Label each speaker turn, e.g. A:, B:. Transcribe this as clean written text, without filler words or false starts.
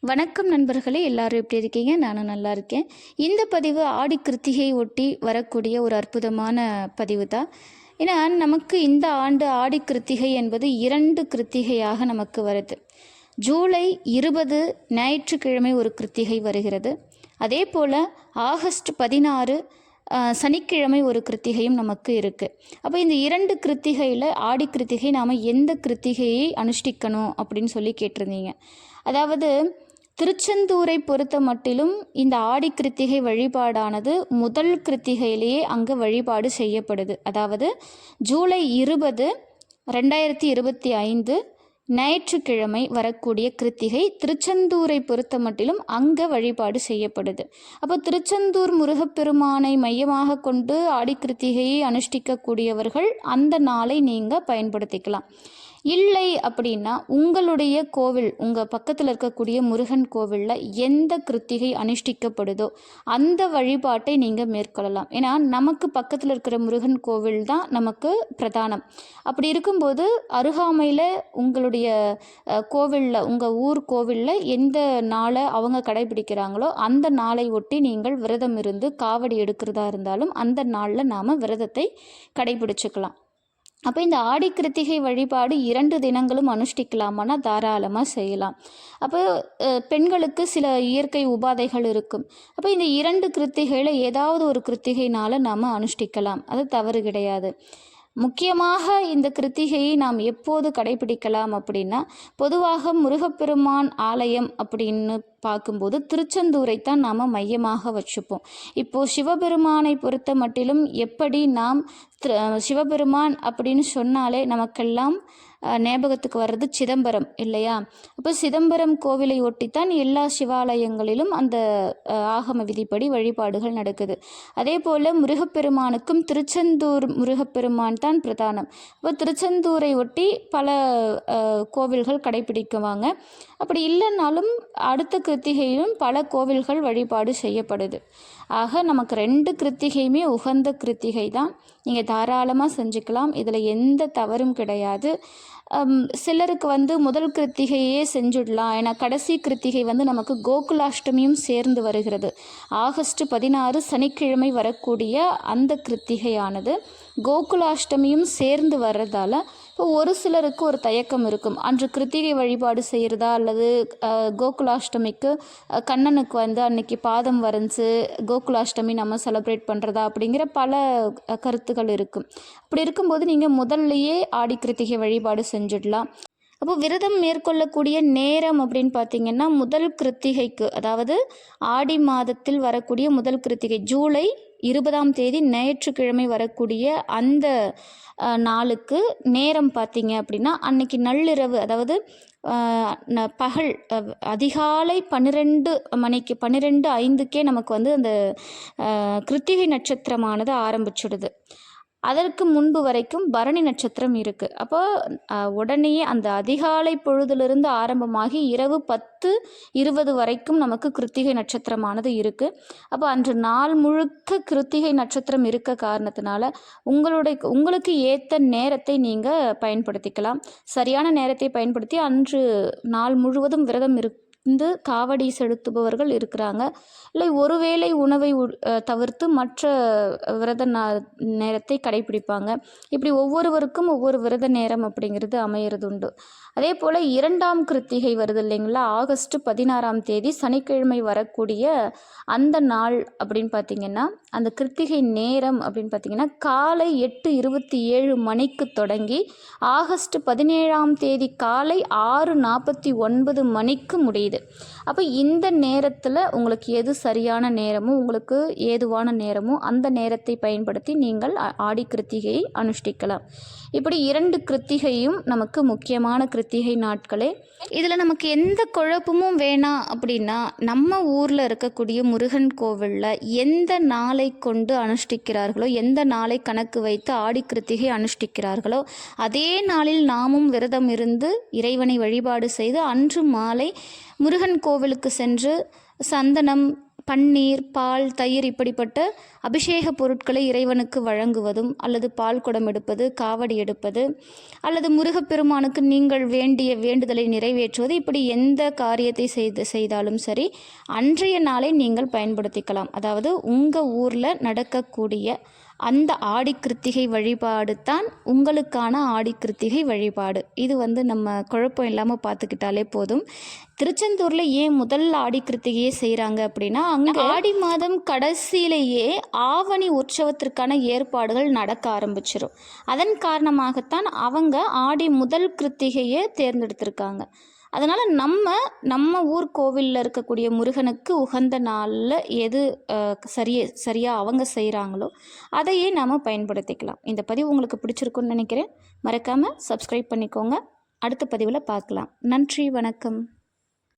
A: வணக்கம் நண்பர்களே, எல்லாரும் எப்படி இருக்கீங்க? நானும் நல்லா இருக்கேன். இந்த பதிவு ஆடி கிருத்திகை ஒட்டி வரக்கூடிய ஒரு அற்புதமான பதிவு தான். ஏன்னா நமக்கு இந்த ஆண்டு ஆடி கிருத்திகை என்பது 2 கிருத்திகையாக நமக்கு வருது. ஜூலை 20 ஞாயிற்றுக்கிழமை ஒரு கிருத்திகை வருகிறது. அதே போல் ஆகஸ்ட் 16 சனிக்கிழமை ஒரு கிருத்திகையும் நமக்கு இருக்குது. அப்போ இந்த 2 கிருத்திகையில் ஆடி கிருத்திகை நாம் எந்த கிருத்திகையை அனுஷ்டிக்கணும் அப்படின்னு சொல்லி கேட்டிருந்தீங்க. அதாவது திருச்செந்தூரை பொறுத்த மட்டிலும் இந்த ஆடி கிருத்திகை வழிபாடானது முதல் கிருத்திகையிலேயே அங்கே வழிபாடு செய்யப்படுது. அதாவது ஜூலை 20, 2025 ஞாயிற்றுக்கிழமை வரக்கூடிய கிருத்திகை திருச்செந்தூரை பொறுத்த மட்டிலும் அங்கே வழிபாடு செய்யப்படுது. அப்போ திருச்செந்தூர் முருகப்பெருமானை மையமாக கொண்டு ஆடி கிருத்திகையை அனுஷ்டிக்கக்கூடியவர்கள் அந்த நாளை நீங்கள் பயன்படுத்திக்கலாம். இல்லை அப்படின்னா உங்களுடைய கோவில், உங்கள் பக்கத்தில் இருக்கக்கூடிய முருகன் கோவிலில் எந்த கிருத்திகை அனுஷ்டிக்கப்படுதோ அந்த வழிபாட்டை நீங்கள் மேற்கொள்ளலாம். ஏன்னா நமக்கு பக்கத்தில் இருக்கிற முருகன் கோவில் தான் நமக்கு பிரதானம். அப்படி இருக்கும்போது அருகாமையில் உங்களுடைய கோவிலில், உங்கள் ஊர் கோவிலில் எந்த நாளை அவங்க கடைபிடிக்கிறாங்களோ அந்த நாளை ஒட்டி நீங்கள் விரதம் இருந்து காவடி எடுக்கிறதா இருந்தாலும் அந்த நாளில் நாம் விரதத்தை கடைபிடிச்சுக்கலாம். அப்போ இந்த ஆடி கிருத்திகை வழிபாடு 2 தினங்களும் அனுஷ்டிக்கலாமான்னா தாராளமாக செய்யலாம். அப்போ பெண்களுக்கு சில இயற்கை உபாதைகள் இருக்கும். அப்போ இந்த 2 கிருத்திகையில் ஏதாவது ஒரு கிருத்திகைனால் நாம் அனுஷ்டிக்கலாம், அது தவறு கிடையாது. முக்கியமாக இந்த கிருத்திகையை நாம் எப்போது கடைபிடிக்கலாம் அப்படின்னா, பொதுவாக முருகப்பெருமான் ஆலயம் அப்படின்னு பார்க்கும்போது திருச்செந்தூரைத்தான் நாம் மையமாக வச்சுப்போம். இப்போது சிவபெருமானை பொறுத்த மட்டிலும் எப்படி நாம் சிவபெருமான் அப்படின்னு சொன்னாலே நமக்கெல்லாம் ஞாபகத்துக்கு வர்றது சிதம்பரம் இல்லையா? அப்போ சிதம்பரம் கோவிலை ஒட்டித்தான் எல்லா சிவாலயங்களிலும் அந்த ஆகம விதிப்படி வழிபாடுகள் நடக்குது. அதே போல் முருகப்பெருமானுக்கும் திருச்செந்தூர் முருகப்பெருமான் தான் பிரதானம். அப்போ திருச்செந்தூரை ஒட்டி பல கோவில்கள் கடைபிடிக்குவாங்க. அப்படி இல்லைன்னாலும் அடுத்த கிருத்திகையிலும் பல கோவில்கள் வழிபாடு செய்யப்படுது. ஆக நமக்கு 2 கிருத்திகையுமே உகந்த கிருத்திகை தான். நீங்கள் தாராளமாக செஞ்சுக்கலாம், இதில் எந்த தவறும் கிடையாது. சிலருக்கு முதல் கிருத்திகையே செஞ்சுடலாம். ஏன்னா கடைசி கிருத்திகை நமக்கு கோகுலாஷ்டமியும் சேர்ந்து வருகிறது. ஆகஸ்ட் 16 சனிக்கிழமை வரக்கூடிய அந்த கிருத்திகையானது கோகுலாஷ்டமியும் சேர்ந்து வர்றதால இப்போ ஒரு சிலருக்கு ஒரு தயக்கம் இருக்கும். அன்று கிருத்திகை வழிபாடு செய்கிறதா அல்லது கோகுலாஷ்டமிக்கு கண்ணனுக்கு அன்னைக்கு பாதம் வரைஞ்சு கோகுலாஷ்டமி நம்ம செலிப்ரேட் பண்ணுறதா அப்படிங்கிற பல கருத்துக்கள் இருக்கும். அப்படி இருக்கும்போது நீங்கள் முதல்லையே ஆடி கிருத்திகை வழிபாடு செஞ்சிடலாம். அப்போ விரதம் மேற்கொள்ளக்கூடிய நேரம் அப்படின்னு பார்த்திங்கன்னா, முதல் கிருத்திகைக்கு, அதாவது ஆடி மாதத்தில் வரக்கூடிய முதல் கிருத்திகை ஜூலை 20 ஞாயிற்றுக்கிழமை வரக்கூடிய அந்த நாளுக்கு நேரம் பார்த்திங்க அப்படின்னா, அன்னைக்கு நள்ளிரவு, அதாவது பகல் அதிகாலை 12 மணிக்கு 12:05க்கே நமக்கு அந்த கிருத்திகை நட்சத்திரமானது ஆரம்பிச்சுடுது. அதற்கு முன்பு வரைக்கும் பரணி நட்சத்திரம் இருக்குது. அப்போ உடனேயே அந்த அதிகாலை பொழுதிலிருந்து ஆரம்பமாகி இரவு 10:20 வரைக்கும் நமக்கு கிருத்திகை நட்சத்திரமானது இருக்குது. அப்போ அன்று நாள் முழுக்க கிருத்திகை நட்சத்திரம் இருக்க காரணத்தினால உங்களுக்கு ஏற்ற நேரத்தை நீங்கள் பயன்படுத்திக்கலாம். சரியான நேரத்தை பயன்படுத்தி அன்று நாள் முழுவதும் விரதம் காவடி செலுத்துபவர்கள் இருக்கிறாங்க. இல்லை ஒருவேளை உணவை தவிர்த்து மற்ற விரத நேரத்தை கடைபிடிப்பாங்க. இப்படி ஒவ்வொருவருக்கும் ஒவ்வொரு விரத நேரம் அப்படிங்கிறது அமையிறது உண்டு. அதே போல் 2ஆம் கிருத்திகை வருது இல்லைங்களா? ஆகஸ்ட் 16 சனிக்கிழமை வரக்கூடிய அந்த நாள் அப்படின்னு பார்த்திங்கன்னா, அந்த கிருத்திகை நேரம் அப்படின்னு பார்த்திங்கன்னா காலை 8:27 மணிக்கு தொடங்கி ஆகஸ்ட் 17 காலை 6:49 மணிக்கு முடியுது. அப்போ இந்த நேரத்தில் உங்களுக்கு எது சரியான நேரமோ, உங்களுக்கு ஏதுவான நேரமோ அந்த நேரத்தை பயன்படுத்தி நீங்கள் ஆடி கிருத்திகையை அனுஷ்டிக்கலாம். இப்படி 2 கிருத்திகையும் நமக்கு முக்கியமான கிருத்திகை நாட்களே. இதில் நமக்கு எந்த குழப்பமும் வேணாம் அப்படின்னா, நம்ம ஊரில் இருக்கக்கூடிய முருகன் கோவிலில் எந்த நாளை கொண்டு அனுஷ்டிக்கிறார்களோ, எந்த நாளை கணக்கு வைத்து ஆடி கிருத்திகை அனுஷ்டிக்கிறார்களோ அதே நாளில் நாமும் விரதம் இருந்து இறைவனை வழிபாடு செய்து அன்று மாலை முருகன் கோவிலுக்கு சென்று சந்தனம், பன்னீர், பால், தயிர் இப்படிப்பட்ட அபிஷேக பொருட்களை இறைவனுக்கு வழங்குவதும், அல்லது பால் குடம் எடுப்பது, காவடி எடுப்பது, அல்லது முருகப்பெருமானுக்கு நீங்கள் வேண்டிய வேண்டுதலை நிறைவேற்றுவது, இப்படி எந்த காரியத்தை செய்தாலும் சரி அன்றைய நாளை நீங்கள் பயன்படுத்திக்கலாம். அதாவது உங்கள் ஊரில் நடக்கக்கூடிய அந்த ஆடி கிருத்திகை வழிபாடு தான் உங்களுக்கான ஆடி கிருத்திகை வழிபாடு. இது நம்ம குழப்பம் இல்லாமல் பார்த்துக்கிட்டாலே போதும். திருச்செந்தூரில் ஏன் முதல் ஆடி கிருத்திகையே செய்கிறாங்க அப்படின்னா, அங்கே ஆடி மாதம் கடைசியிலேயே ஆவணி உற்சவத்திற்கான ஏற்பாடுகள் நடக்க ஆரம்பிச்சிடும். அதன் காரணமாகத்தான் அவங்க ஆடி முதல் கிருத்திகையை தேர்ந்தெடுத்திருக்காங்க. அதனால் நம்ம ஊர் கோவிலில் இருக்கக்கூடிய முருகனுக்கு உகந்த நாளில் எது சரியாக அவங்க செய்கிறாங்களோ அதையே நாம் பயன்படுத்திக்கலாம். இந்த பதிவு உங்களுக்கு பிடிச்சிருக்குன்னு நினைக்கிறேன். மறக்காமல் சப்ஸ்கிரைப் பண்ணிக்கோங்க. அடுத்த பதிவில் பார்க்கலாம். நன்றி, வணக்கம்.